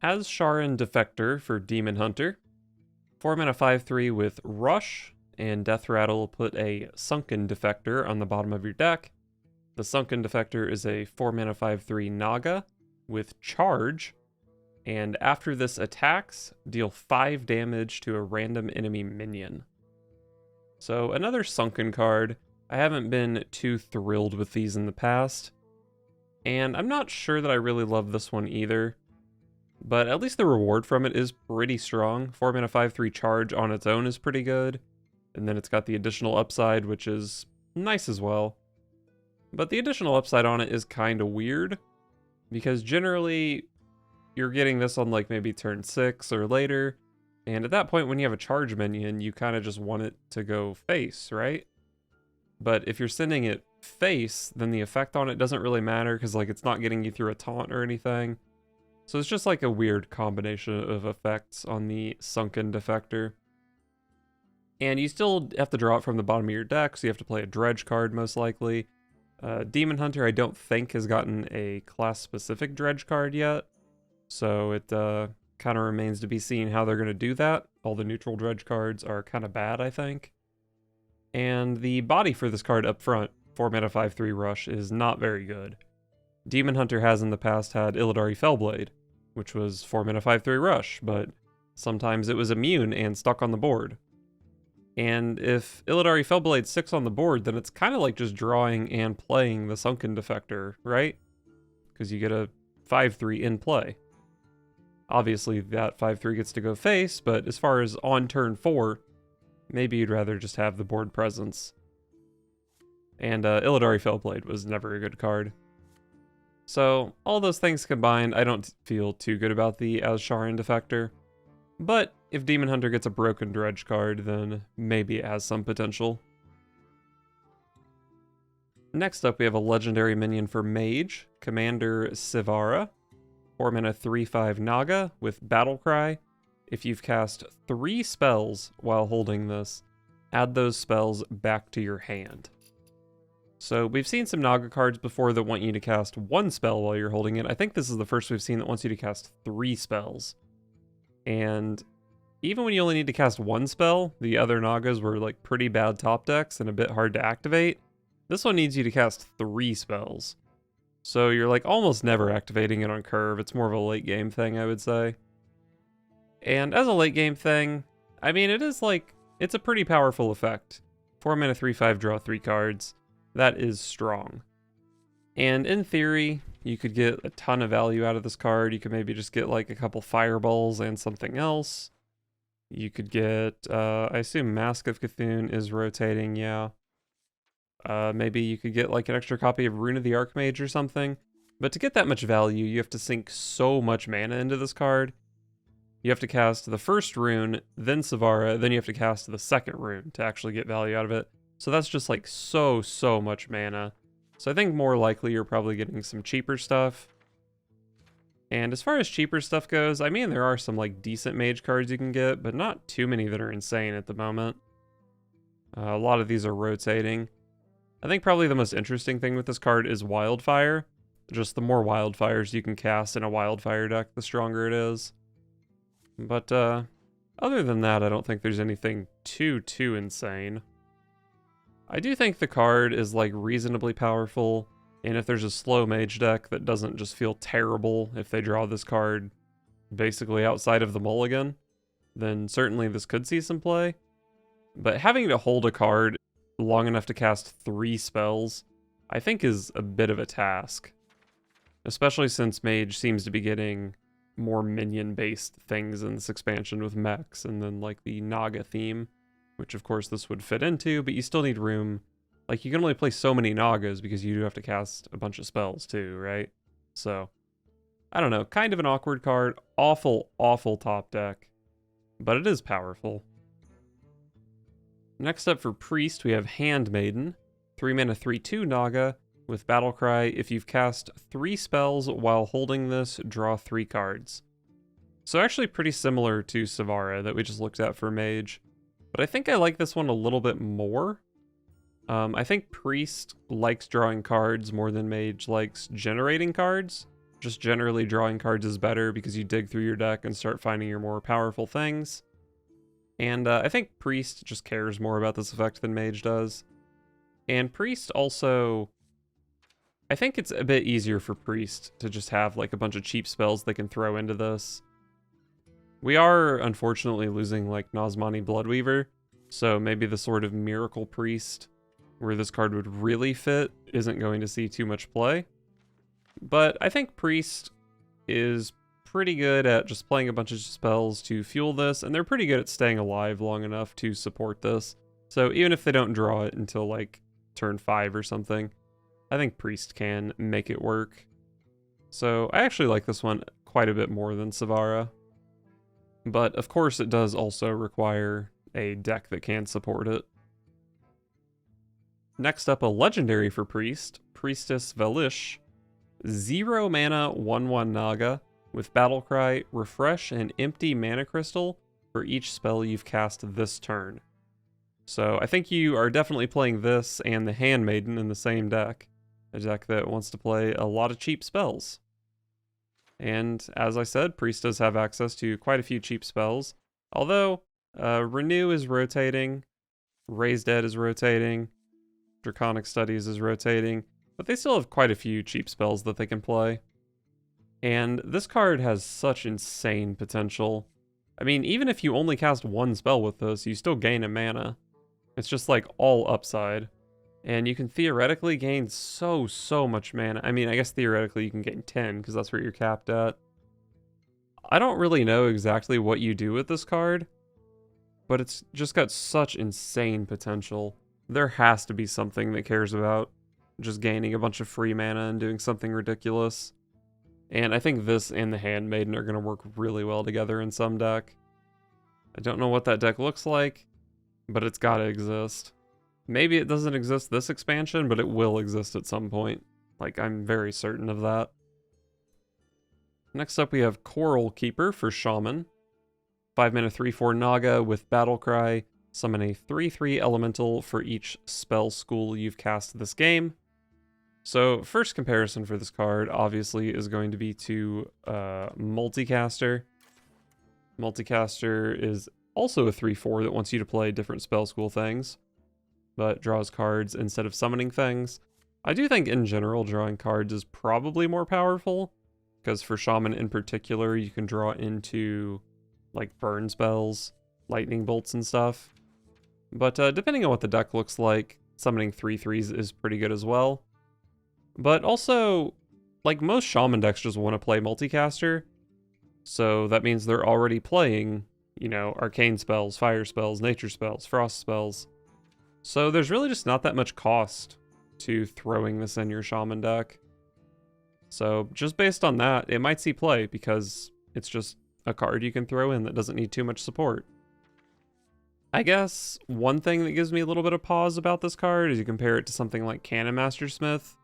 Azsharan Defector for Demon Hunter. 4 mana 5/3 with Rush, and Death Rattle will put a Sunken Defector on the bottom of your deck. The Sunken Defector is a 4 mana 5/3 Naga with Charge, and after this attacks, deal 5 damage to a random enemy minion. So another Sunken card. I haven't been too thrilled with these in the past, and I'm not sure that I really love this one either. But at least the reward from it is pretty strong. 4 mana 5/3 Charge on its own is pretty good. And then it's got the additional upside, which is nice as well. But the additional upside on it is kind of weird, because generally you're getting this on like maybe turn 6 or later. And at that point, when you have a charge minion, you kind of just want it to go face, right? But if you're sending it face, then the effect on it doesn't really matter, because like it's not getting you through a taunt or anything. So it's just like a weird combination of effects on the Sunken Defector. And you still have to draw it from the bottom of your deck, so you have to play a Dredge card most likely. Demon Hunter I don't think has gotten a class-specific Dredge card yet, so it kind of remains to be seen how they're going to do that. All the neutral Dredge cards are kind of bad, I think. And the body for this card up front, 4 mana 5/3 Rush, is not very good. Demon Hunter has in the past had Illidari Fellblade, which was 4 mana 5/3 Rush, but sometimes it was immune and stuck on the board. And if Illidari Fellblade sticks on the board, then it's kind of like just drawing and playing the Sunken Defector, right? Because you get a 5/3 in play. Obviously, that 5/3 gets to go face, but as far as on turn 4, maybe you'd rather just have the board presence. And Illidari Fellblade was never a good card. So, all those things combined, I don't feel too good about the Azsharan Defector. But if Demon Hunter gets a broken Dredge card, then maybe it has some potential. Next up, we have a legendary minion for Mage, Commander Sivara. 4 mana 3/5 Naga with Battle Cry. If you've cast 3 spells while holding this, add those spells back to your hand. So we've seen some Naga cards before that want you to cast 1 spell while you're holding it. I think this is the first we've seen that wants you to cast 3 spells. And even when you only need to cast 1 spell, the other Nagas were like pretty bad top decks and a bit hard to activate. This one needs you to cast 3 spells. So you're like almost never activating it on curve. It's more of a late game thing, I would say. And as a late game thing, I mean, it is like, it's a pretty powerful effect. 4 mana 3/5 draw 3 cards. That is strong. And in theory, you could get a ton of value out of this card. You could maybe just get like a couple fireballs and something else. You could get, I assume Mask of Cthulhu is rotating, yeah. Maybe you could get like an extra copy of Rune of the Archmage or something. But to get that much value, you have to sink so much mana into this card. You have to cast the first rune, then Sivara, then you have to cast the second rune to actually get value out of it. So that's just like so much mana. So I think more likely you're probably getting some cheaper stuff. And as far as cheaper stuff goes, I mean, there are some like decent mage cards you can get, but not too many that are insane at the moment. A lot of these are rotating. I think probably the most interesting thing with this card is Wildfire. Just the more Wildfires you can cast in a Wildfire deck, the stronger it is. But other than that, I don't think there's anything too insane. I do think the card is like reasonably powerful, and if there's a slow mage deck that doesn't just feel terrible if they draw this card basically outside of the mulligan, then certainly this could see some play. But having to hold a card long enough to cast 3 spells, I think is a bit of a task. Especially since mage seems to be getting more minion-based things in this expansion with mechs, and then like the Naga theme, which of course this would fit into, but you still need room. Like, you can only play so many Nagas because you do have to cast a bunch of spells too, right? So, I don't know, kind of an awkward card. Awful top deck. But it is powerful. Next up for Priest, we have Handmaiden. 3 mana 3/2 Naga with Battle Cry. If you've cast 3 spells while holding this, draw 3 cards. So actually pretty similar to Sivara that we just looked at for Mage. But I think I like this one a little bit more. I think Priest likes drawing cards more than Mage likes generating cards, just generally drawing cards is better because you dig through your deck and start finding your more powerful things. And I think Priest just cares more about this effect than Mage does. And Priest also, I think it's a bit easier for Priest to just have like a bunch of cheap spells they can throw into this. We are unfortunately losing like Nazmani Bloodweaver, so maybe the sort of Miracle Priest where this card would really fit isn't going to see too much play. But I think Priest is pretty good at just playing a bunch of spells to fuel this, and they're pretty good at staying alive long enough to support this. So even if they don't draw it until like turn 5 or something, I think Priest can make it work. So I actually like this one quite a bit more than Sivara. But of course it does also require a deck that can support it. Next up, a legendary for Priest, Priestess Valishj. 0 mana, 1/1 Naga, with Battlecry, refresh an empty mana crystal for each spell you've cast this turn. So I think you are definitely playing this and the Handmaiden in the same deck. A deck that wants to play a lot of cheap spells. And as I said, Priest does have access to quite a few cheap spells. Although, Renew is rotating, Raise Dead is rotating, Draconic Studies is rotating, but they still have quite a few cheap spells that they can play. And this card has such insane potential. I mean, even if you only cast one spell with this, you still gain a mana. It's just like all upside. And you can theoretically gain so much mana. I mean, I guess theoretically you can gain 10 because that's where you're capped at. I don't really know exactly what you do with this card, but it's just got such insane potential. There has to be something that cares about just gaining a bunch of free mana and doing something ridiculous. And I think this and the Handmaiden are going to work really well together in some deck. I don't know what that deck looks like, but it's got to exist. Maybe it doesn't exist this expansion, but it will exist at some point. Like, I'm very certain of that. Next up, we have Coral Keeper for Shaman. 5 mana 3/4 Naga with Battlecry. Summon a 3/3 elemental for each spell school you've cast this game. So, first comparison for this card, obviously, is going to be to Multicaster. Multicaster is also a 3/4 that wants you to play different spell school things, but draws cards instead of summoning things. I do think, in general, drawing cards is probably more powerful, because for Shaman in particular, you can draw into, like, burn spells, lightning bolts and stuff. But depending on what the deck looks like, summoning 3/3s is pretty good as well. But also, like, most Shaman decks just want to play Multicaster, so that means they're already playing, you know, arcane spells, fire spells, nature spells, frost spells. So there's really just not that much cost to throwing this in your Shaman deck. So just based on that, it might see play because it's just a card you can throw in that doesn't need too much support. I guess one thing that gives me a little bit of pause about this card is you compare it to something like Cannon Mastersmith,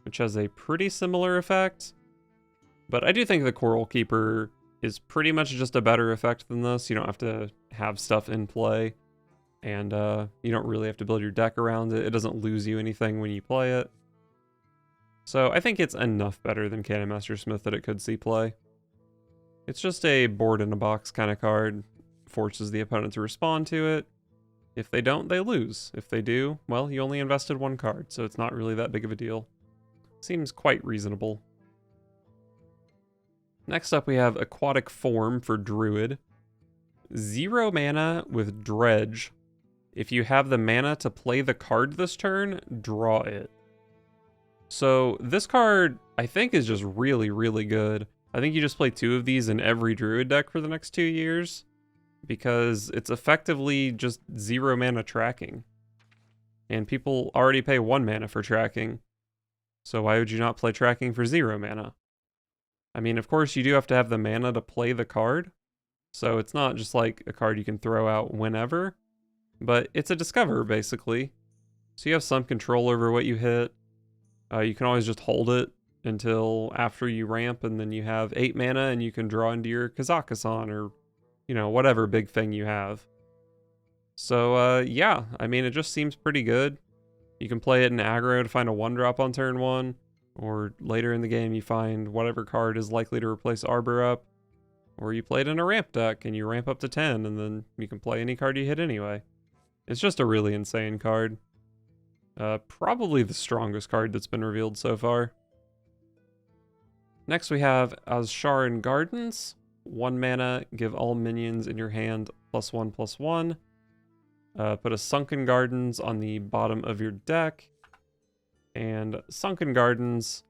which has a pretty similar effect. But I do think the Coral Keeper is pretty much just a better effect than this. You don't have to have stuff in play, and you don't really have to build your deck around it. It doesn't lose you anything when you play it. So I think it's enough better than Cannon Mastersmith that it could see play. It's just a board in a box kind of card. Forces the opponent to respond to it. If they don't, they lose. If they do, well, you only invested one card, so it's not really that big of a deal. Seems quite reasonable. Next up, we have Aquatic Form for Druid. 0 mana with Dredge. If you have the mana to play the card this turn, draw it. So this card, I think, is just really, really good. I think you just play 2 of these in every Druid deck for the next 2 years, because it's effectively just 0 mana tracking. And people already pay 1 mana for tracking. So why would you not play tracking for 0 mana? I mean, of course, you do have to have the mana to play the card. So it's not just like a card you can throw out whenever. But it's a discover, basically. So you have some control over what you hit. You can always just hold it until after you ramp, and then you have 8 mana, and you can draw into your Kazakusan, or, you know, whatever big thing you have. So, yeah, I mean, it just seems pretty good. You can play it in aggro to find a 1-drop on turn 1. Or later in the game, you find whatever card is likely to replace Arbor up. Or you play it in a ramp deck and you ramp up to 10 and then you can play any card you hit anyway. It's just a really insane card. Probably the strongest card that's been revealed so far. Next we have Azsharan Gardens. 1 mana, give all minions in your hand +1/+1. Put a Sunken Gardens on the bottom of your deck. And Sunken Gardens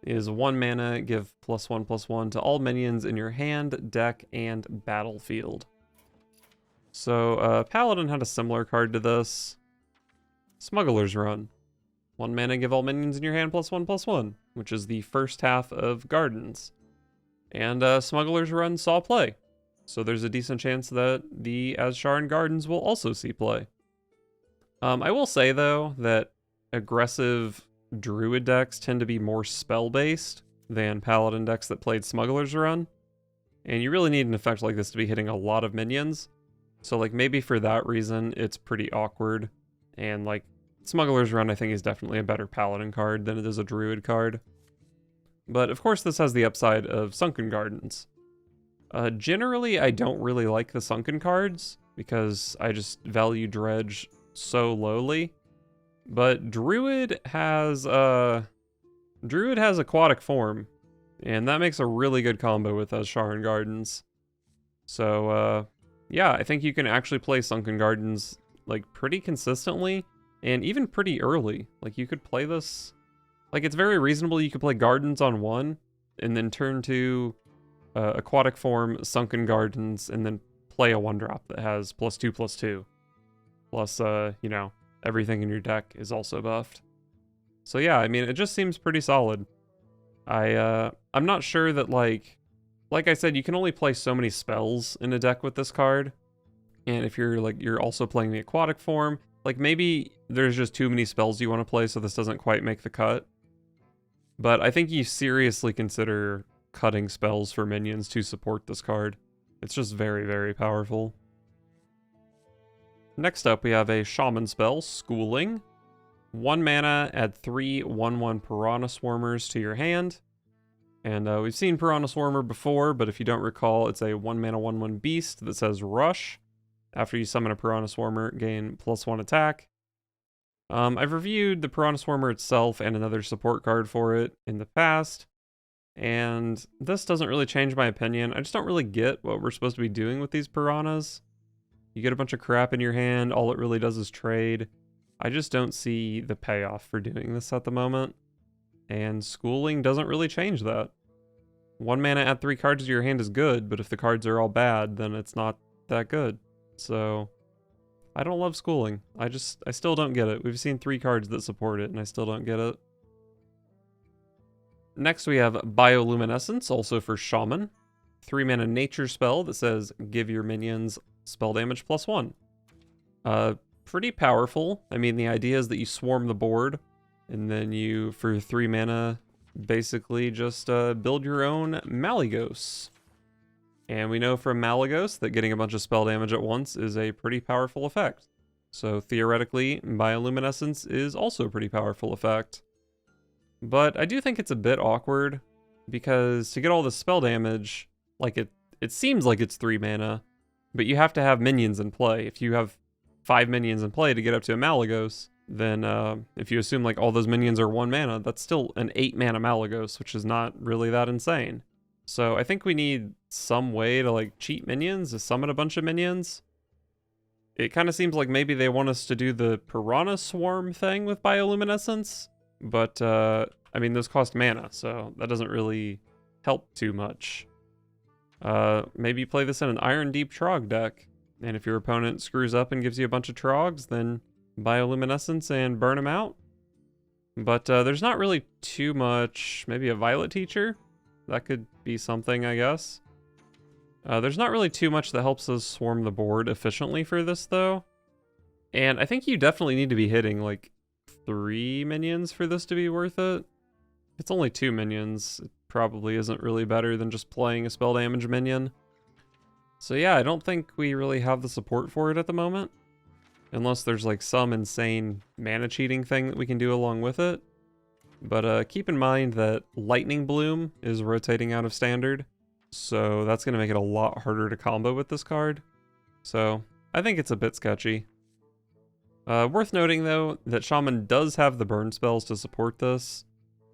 is 1 mana, give +1/+1 to all minions in your hand, deck, and battlefield. So, Paladin had a similar card to this. Smuggler's Run. 1 mana, give all minions in your hand +1/+1, which is the first half of Gardens. And Smuggler's Run saw play. So there's a decent chance that the Azsharan Gardens will also see play. I will say, though, that aggressive Druid decks tend to be more spell-based than Paladin decks that played Smuggler's Run. And you really need an effect like this to be hitting a lot of minions. So, like, maybe for that reason, it's pretty awkward. And, like, Smuggler's Run, I think, is definitely a better Paladin card than it is a Druid card. But, of course, this has the upside of Sunken Gardens. Generally, I don't really like the Sunken cards, because I just value Dredge so lowly. But Druid has Aquatic Form, and that makes a really good combo with Azsharan Gardens. So, yeah, I think you can actually play Sunken Gardens, like, pretty consistently, and even pretty early. Like, you could play this... Like, it's very reasonable you could play Gardens on 1, and then turn to Aquatic Form, Sunken Gardens, and then play a 1-drop that has +2/+2. Plus, you know, everything in your deck is also buffed. So yeah, I mean, it just seems pretty solid. I'm not sure that, like I said, you can only play so many spells in a deck with this card. And if you're also playing the Aquatic Form, like, maybe there's just too many spells you want to play, so this doesn't quite make the cut. But I think you seriously consider cutting spells for minions to support this card. It's just very, very powerful. Next up, we have a Shaman spell, Schooling. 1 mana, add 3 1/1 Piranha Swarmers to your hand. And we've seen Piranha Swarmer before, but if you don't recall, it's a 1 mana 1/1 beast that says Rush. After you summon a Piranha Swarmer, gain +1 attack. I've reviewed the Piranha Swarmer itself and another support card for it in the past. And this doesn't really change my opinion. I just don't really get what we're supposed to be doing with these piranhas. You get a bunch of crap in your hand, all it really does is trade. I just don't see the payoff for doing this at the moment. And Schooling doesn't really change that. 1 mana, add 3 cards to your hand is good, but if the cards are all bad, then it's not that good. So, I don't love Schooling. I still don't get it. We've seen 3 cards that support it, and I still don't get it. Next we have Bioluminescence, also for Shaman. 3 mana nature spell that says give your minions spell damage +1. Pretty powerful. I mean, the idea is that you swarm the board, and then you, for 3 mana, basically just build your own Malygos. And we know from Malygos that getting a bunch of spell damage at once is a pretty powerful effect. So theoretically, Bioluminescence is also a pretty powerful effect. But I do think it's a bit awkward, because to get all the spell damage, like it seems like it's 3 mana, but you have to have minions in play. If you have 5 minions in play to get up to a Malygos, then if you assume like all those minions are 1 mana, that's still an 8 mana Malygos, which is not really that insane. So I think we need some way to like cheat minions, to summon a bunch of minions. It kind of seems like maybe they want us to do the Piranha Swarm thing with Bioluminescence. But, I mean, those cost mana, so that doesn't really help too much. Maybe play this in an Iron Deep Trog deck, and if your opponent screws up and gives you a bunch of Trogs, then Bioluminescence and burn them out. But there's not really too much. Maybe a Violet Teacher? That could be something, I guess. There's not really too much that helps us swarm the board efficiently for this, though. And I think you definitely need to be hitting, like, 3 minions for this to be worth it. If it's only 2 minions, it probably isn't really better than just playing a spell damage minion. So yeah, I don't think we really have the support for it at the moment. Unless there's like some insane mana cheating thing that we can do along with it. But keep in mind that Lightning Bloom is rotating out of standard, so that's going to make it a lot harder to combo with this card. So I think it's a bit sketchy. Worth noting though that Shaman does have the burn spells to support this.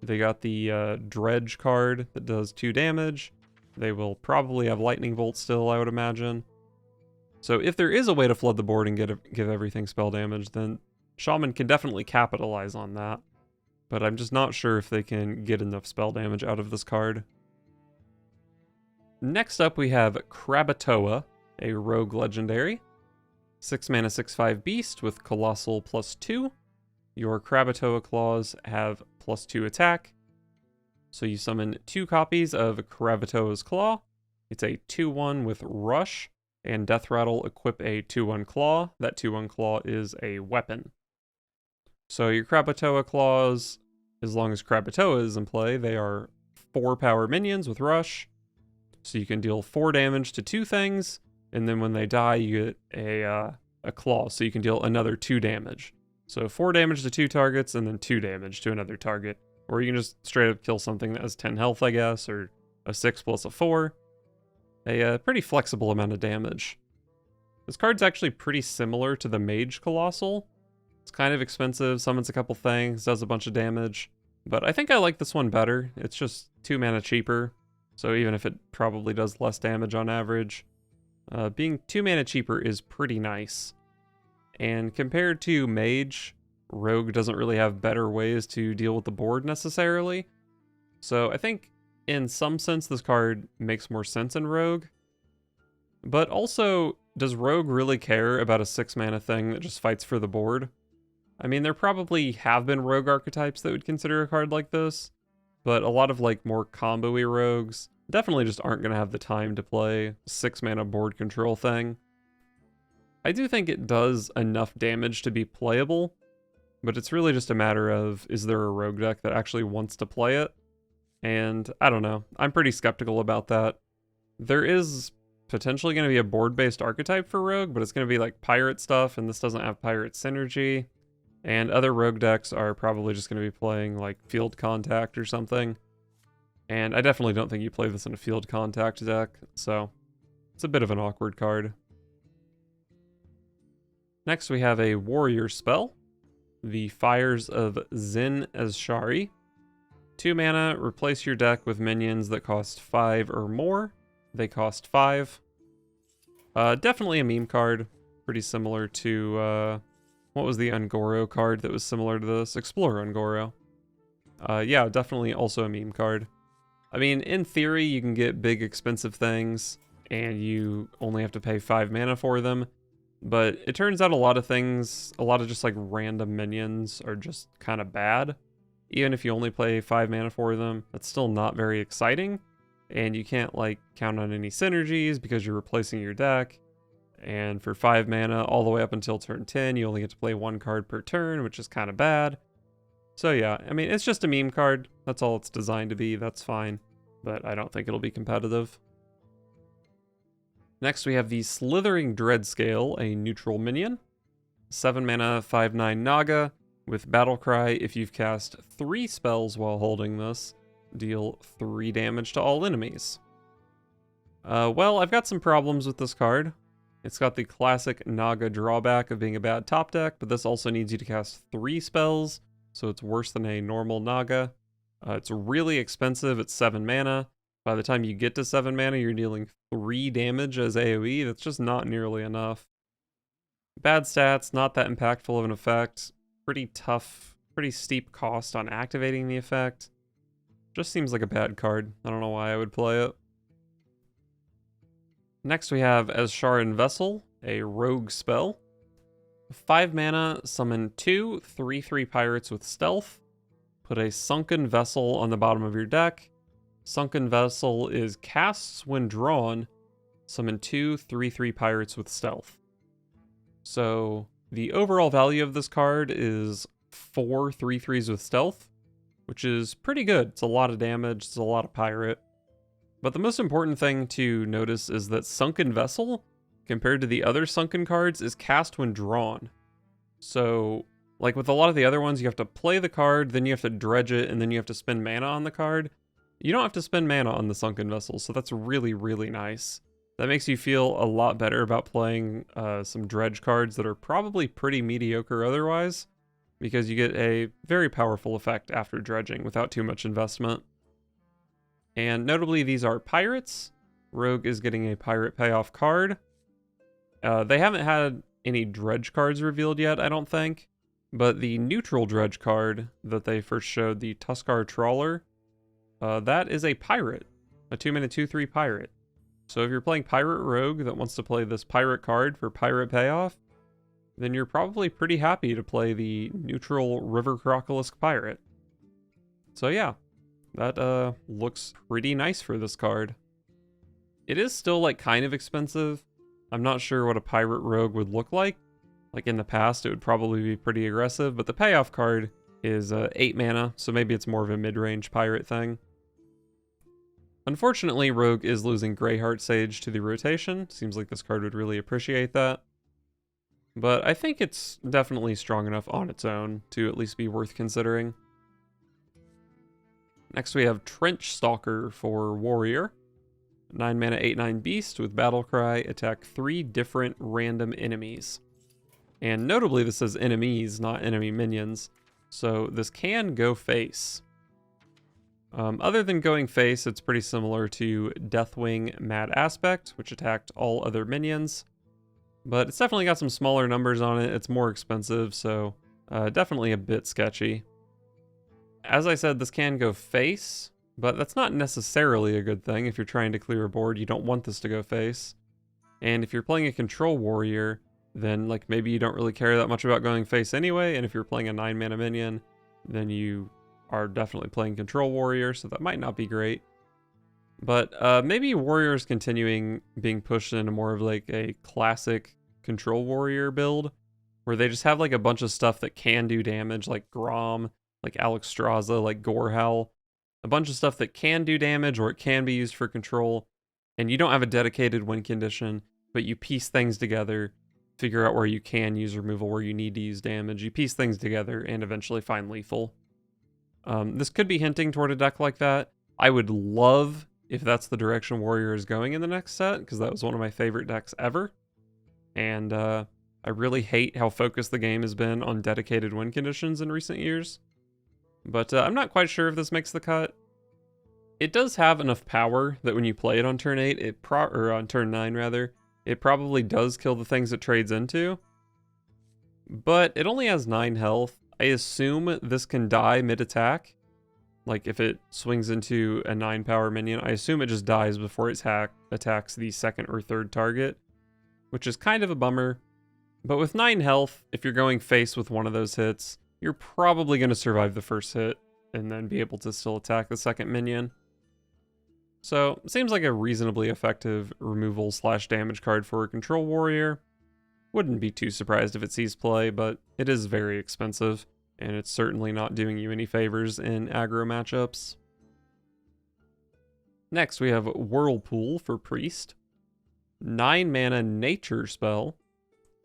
They got the Dredge card that does 2 damage. They will probably have Lightning Bolt still, I would imagine. So if there is a way to flood the board and give everything spell damage, then Shaman can definitely capitalize on that. But I'm just not sure if they can get enough spell damage out of this card. Next up we have Crabatoa, a rogue legendary. 6 mana 6/5 beast with Colossal +2. Your Crabatoa claws have +2 attack. So you summon 2 copies of Crabatoa's Claw. It's a 2/1 with Rush, and Death Rattle equip a 2/1 Claw. That 2/1 Claw is a weapon. So your Crabatoa claws, as long as Crabatoa is in play, they are 4 power minions with Rush. So you can deal 4 damage to 2 things, and then when they die, you get a claw, so you can deal another 2 damage. So 4 damage to 2 targets, and then 2 damage to another target. Or you can just straight up kill something that has 10 health, I guess, or a 6 plus a 4. A pretty flexible amount of damage. This card's actually pretty similar to the Mage Colossal. It's kind of expensive, summons a couple things, does a bunch of damage. But I think I like this one better. It's just 2 mana cheaper, so even if it probably does less damage on average, being 2 mana cheaper is pretty nice. And compared to Mage, Rogue doesn't really have better ways to deal with the board necessarily. So I think in some sense this card makes more sense in Rogue. But also, does Rogue really care about a 6 mana thing that just fights for the board? I mean, there probably have been Rogue archetypes that would consider a card like this, but a lot of like more combo-y Rogues definitely just aren't going to have the time to play a 6 mana board control thing. I do think it does enough damage to be playable, but it's really just a matter of, is there a Rogue deck that actually wants to play it? And I don't know, I'm pretty skeptical about that. There is potentially going to be a board-based archetype for Rogue, but it's going to be like pirate stuff, and this doesn't have pirate synergy. And other Rogue decks are probably just going to be playing like Field Contact or something. And I definitely don't think you play this in a Field Contact deck, so it's a bit of an awkward card. Next we have a warrior spell, the Fires of Zin-Azshari. 2 mana, replace your deck with minions that cost 5 or more. They cost 5. Definitely a meme card, pretty similar to, what was the Ungoro card that was similar to this? Explorer Ungoro. Yeah, definitely also a meme card. I mean, in theory, you can get big expensive things, and you only have to pay 5 mana for them. But it turns out a lot of things, a lot of just like random minions are just kind of bad. Even if you only play 5 mana for them, that's still not very exciting. And you can't like count on any synergies because you're replacing your deck. And for 5 mana, all the way up until turn 10, you only get to play 1 card per turn, which is kind of bad. So yeah, I mean, it's just a meme card. That's all it's designed to be. That's fine. But I don't think it'll be competitive. Next, we have the Slithering Deathscale, a neutral minion. 7 mana, 5/9 Naga, with Battlecry. If you've cast 3 spells while holding this, deal 3 damage to all enemies. Well, I've got some problems with this card. It's got the classic Naga drawback of being a bad top deck, but this also needs you to cast 3 spells, so it's worse than a normal Naga. It's really expensive, it's 7 mana. By the time you get to 7 mana, you're dealing 3 damage as AoE. That's just not nearly enough. Bad stats, not that impactful of an effect. Pretty tough, pretty steep cost on activating the effect. Just seems like a bad card. I don't know why I would play it. Next we have Azsharan Vessel, a rogue spell. 5 mana, summon 2 3/3 pirates with stealth. Put a Sunken Vessel on the bottom of your deck. Sunken Vessel is casts when drawn. Summon 2 3/3 pirates with stealth. So the overall value of this card is 4 3/3s with stealth, which is pretty good. It's a lot of damage, it's a lot of pirate. But the most important thing to notice is that Sunken Vessel, compared to the other Sunken cards, is cast when drawn. So Like with a lot of the other ones, you have to play the card, then you have to dredge it, and then you have to spend mana on the card. You don't have to spend mana on the Sunken Vessel, so that's really, really nice. That makes you feel a lot better about playing some dredge cards that are probably pretty mediocre otherwise, because you get a very powerful effect after dredging without too much investment. And notably, these are pirates. Rogue is getting a pirate payoff card. They haven't had any dredge cards revealed yet, I don't think. But the neutral dredge card that they first showed, the Tuskar Trawler, that is a pirate. A 2-mana 2/3 pirate. So if you're playing Pirate Rogue that wants to play this pirate card for pirate payoff, then you're probably pretty happy to play the neutral River Crocolisk pirate. So yeah, that looks pretty nice for this card. It is still like kind of expensive. I'm not sure what a Pirate Rogue would look like. Like in the past, it would probably be pretty aggressive, but the payoff card is 8 mana, so maybe it's more of a mid-range pirate thing. Unfortunately, Rogue is losing Greyheart Sage to the rotation. Seems like this card would really appreciate that. But I think it's definitely strong enough on its own to at least be worth considering. Next we have Trenchstalker for Warrior. 9 mana 8/9 beast with Battlecry, attack 3 different random enemies. And notably this says enemies, not enemy minions. So this can go face. Other than going face, it's pretty similar to Deathwing Mad Aspect, which attacked all other minions. But it's definitely got some smaller numbers on it. It's more expensive, so definitely a bit sketchy. As I said, this can go face, but that's not necessarily a good thing. If you're trying to clear a board, you don't want this to go face. And if you're playing a control warrior, then like maybe you don't really care that much about going face anyway. And if you're playing a 9 mana minion, then you are definitely playing control warrior, so that might not be great. But maybe warriors continuing being pushed into more of like a classic control warrior build, where they just have like a bunch of stuff that can do damage, like Grom, like Alexstrasza, like Gorehowl, a bunch of stuff that can do damage or it can be used for control, and you don't have a dedicated win condition, but you piece things together, figure out where you can use removal, where you need to use damage, you piece things together, and eventually find lethal. This could be hinting toward a deck like that. I would love if that's the direction Warrior is going in the next set, because that was one of my favorite decks ever. And I really hate how focused the game has been on dedicated win conditions in recent years. But I'm not quite sure if this makes the cut. It does have enough power that when you play it on turn 8, or on turn 9 rather, it probably does kill the things it trades into. But it only has 9 health. I assume this can die mid-attack. Like if it swings into a 9 power minion, I assume it just dies before it attacks the second or third target, which is kind of a bummer. But with 9 health, if you're going face with one of those hits, you're probably going to survive the first hit and then be able to still attack the second minion. So it seems like a reasonably effective removal / damage card for a control warrior. Wouldn't be too surprised if it sees play, but it is very expensive, and it's certainly not doing you any favors in aggro matchups. Next, we have Whirlpool for Priest. 9 mana nature spell.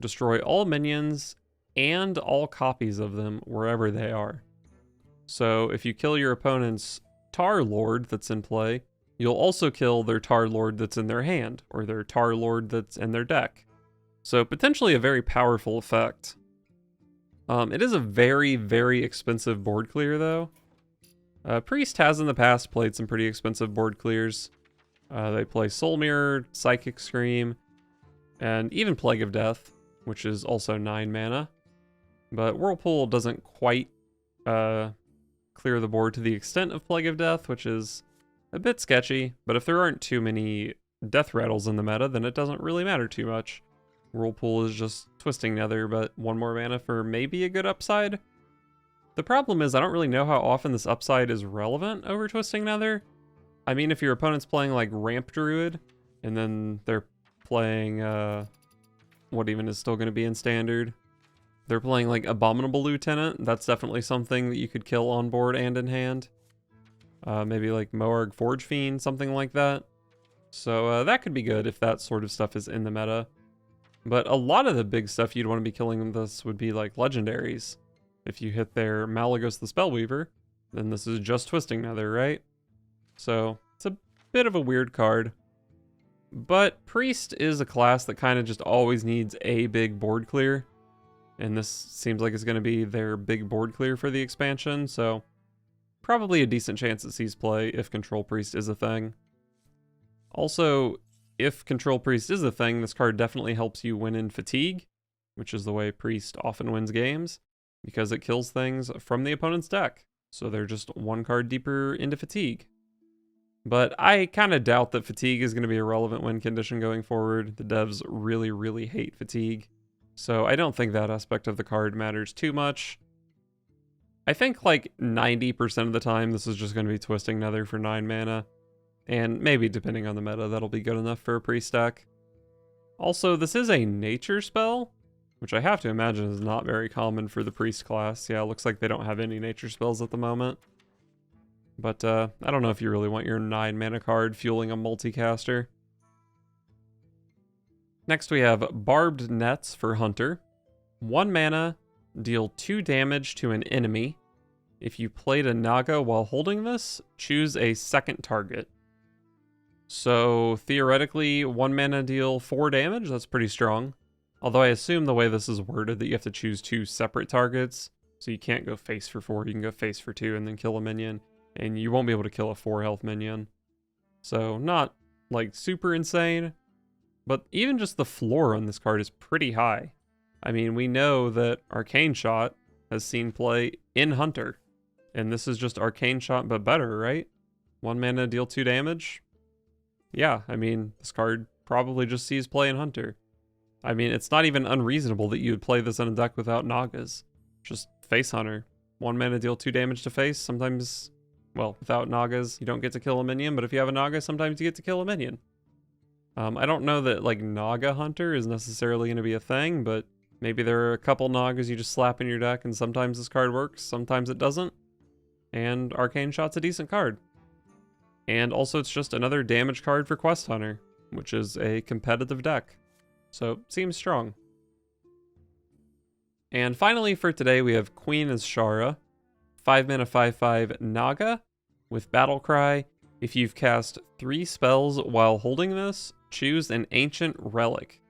Destroy all minions and all copies of them wherever they are. So if you kill your opponent's Tar Lord that's in play, you'll also kill their Tar Lord that's in their hand, or their Tar Lord that's in their deck. So potentially a very powerful effect. It is a very, very expensive board clear though. Priest has in the past played some pretty expensive board clears. They play Soul Mirror, Psychic Scream, and even Plague of Death, which is also 9 mana. But Whirlpool doesn't quite clear the board to the extent of Plague of Death, which is a bit sketchy. But if there aren't too many Death Rattles in the meta, then it doesn't really matter too much. Whirlpool is just Twisting Nether, but 1 more mana for maybe a good upside. The problem is I don't really know how often this upside is relevant over Twisting Nether. I mean, if your opponent's playing like Ramp Druid, and then they're playing, what even is still going to be in Standard? They're playing like Abominable Lieutenant, that's definitely something that you could kill on board and in hand. Maybe like Moarg Forge Fiend, something like that. So that could be good if that sort of stuff is in the meta. But a lot of the big stuff you'd want to be killing with this would be like legendaries. If you hit their Malygos the Spellweaver, then this is just Twisting Nether, right? So it's a bit of a weird card. But Priest is a class that kind of just always needs a big board clear. And this seems like it's going to be their big board clear for the expansion, so probably a decent chance it sees play if Control Priest is a thing. Also, if Control Priest is a thing, this card definitely helps you win in Fatigue, which is the way Priest often wins games, because it kills things from the opponent's deck. So they're just one card deeper into Fatigue. But I kind of doubt that Fatigue is going to be a relevant win condition going forward. The devs really, really hate Fatigue. So I don't think that aspect of the card matters too much. I think like 90% of the time this is just going to be Twisting Nether for 9 mana. And maybe depending on the meta, that'll be good enough for a Priest deck. Also, this is a nature spell, which I have to imagine is not very common for the Priest class. Yeah, it looks like they don't have any nature spells at the moment. But I don't know if you really want your 9 mana card fueling a multicaster. Next we have Barbed Nets for Hunter. 1 mana, deal 2 damage to an enemy. If you played a Naga while holding this, choose a second target. So theoretically, 1 mana deal 4 damage, that's pretty strong. Although I assume the way this is worded that you have to choose 2 separate targets. So you can't go face for 4, you can go face for 2 and then kill a minion. And you won't be able to kill a 4 health minion. So not like super insane. But even just the floor on this card is pretty high. I mean, we know that Arcane Shot has seen play in Hunter. And this is just Arcane Shot but better, right? 1 mana, deal 2 damage? Yeah, I mean, this card probably just sees play in Hunter. I mean, it's not even unreasonable that you would play this in a deck without Nagas. Just face Hunter. 1 mana, deal 2 damage to face. Sometimes, well, without Nagas, you don't get to kill a minion, but if you have a Naga, sometimes you get to kill a minion. I don't know that, like, Naga Hunter is necessarily going to be a thing, but maybe there are a couple Nagas you just slap in your deck, and sometimes this card works, sometimes it doesn't. And Arcane Shot's a decent card. And also, it's just another damage card for Quest Hunter, which is a competitive deck. So, seems strong. And finally, for today, we have Queen Azshara. 5 mana 5/5 Naga with Battlecry. If you've cast 3 spells while holding this, choose an Ancient Relic.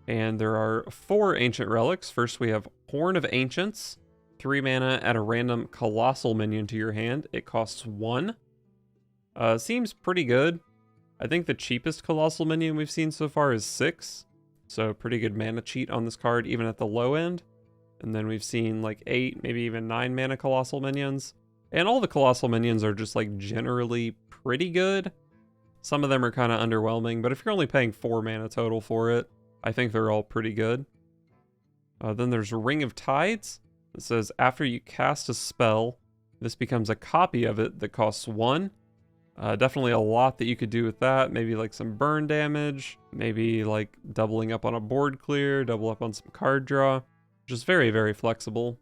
And there are 4 Ancient Relics. First we have Horn of Ancients. 3 mana, add a random Colossal minion to your hand. It costs 1. Seems pretty good. I think the cheapest Colossal minion we've seen so far is 6. So pretty good mana cheat on this card, even at the low end. And then we've seen like 8, maybe even 9 mana Colossal minions. And all the Colossal minions are just like generally pretty good. Some of them are kind of underwhelming, but if you're only paying 4 mana total for it, I think they're all pretty good. Then there's Ring of Tides. It says after you cast a spell, this becomes a copy of it that costs 1. Definitely a lot that you could do with that. Maybe like some burn damage, maybe like doubling up on a board clear, double up on some card draw. Just very, very flexible.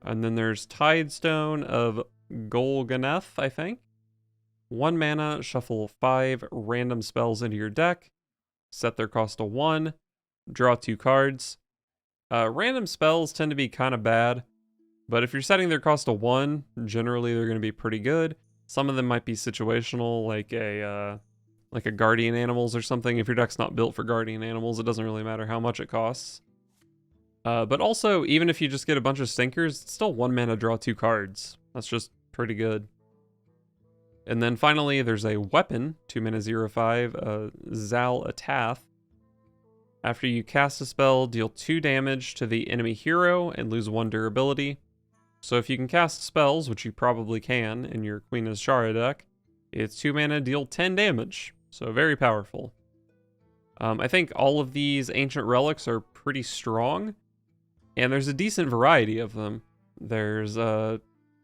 And then there's Tidestone of Golganeth, I think. 1 mana, shuffle 5 random spells into your deck. Set their cost to 1. Draw 2 cards. Random spells tend to be kind of bad, but if you're setting their cost to 1, generally they're going to be pretty good. Some of them might be situational, like a Guardian Animals or something. If your deck's not built for Guardian Animals, it doesn't really matter how much it costs. But also, even if you just get a bunch of stinkers, it's still 1 mana, draw 2 cards. That's just pretty good. And then finally, there's a weapon, 2 mana 0/5, Zal Atath. After you cast a spell, deal 2 damage to the enemy hero and lose 1 durability. So if you can cast spells, which you probably can in your Queen Azshara deck, it's 2 mana, deal 10 damage. So very powerful. I think all of these Ancient Relics are pretty strong, and there's a decent variety of them. There's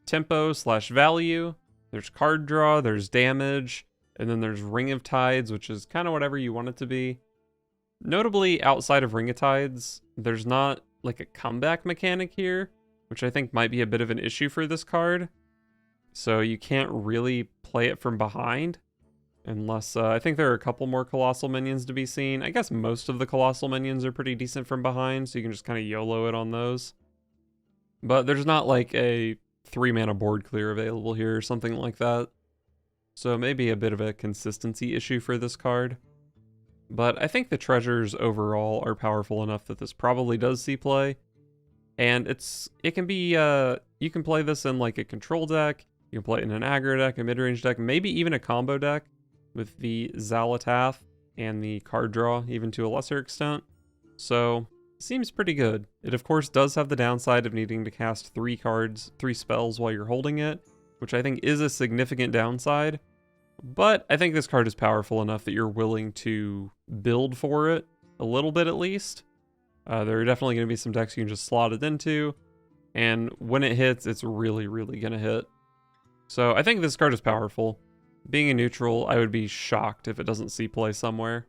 tempo/value, there's card draw, there's damage, and then there's Ring of Tides, which is kind of whatever you want it to be. Notably, outside of Ring of Tides, there's not like a comeback mechanic here, which I think might be a bit of an issue for this card. So you can't really play it from behind, unless, I think there are a couple more Colossal minions to be seen. I guess most of the Colossal minions are pretty decent from behind, so you can just kind of YOLO it on those. But there's not like a 3-mana board clear available here or something like that. So maybe a bit of a consistency issue for this card. But I think the treasures overall are powerful enough that this probably does see play. And it can be, you can play this in like a control deck, you can play it in an aggro deck, a mid-range deck, maybe even a combo deck with the Xalatath and the card draw, even to a lesser extent. So, seems pretty good. It of course does have the downside of needing to cast 3 spells while you're holding it, which I think is a significant downside. But I think this card is powerful enough that you're willing to build for it, a little bit at least. There are definitely going to be some decks you can just slot it into, and when it hits, it's really, really going to hit. So I think this card is powerful. Being a neutral, I would be shocked if it doesn't see play somewhere.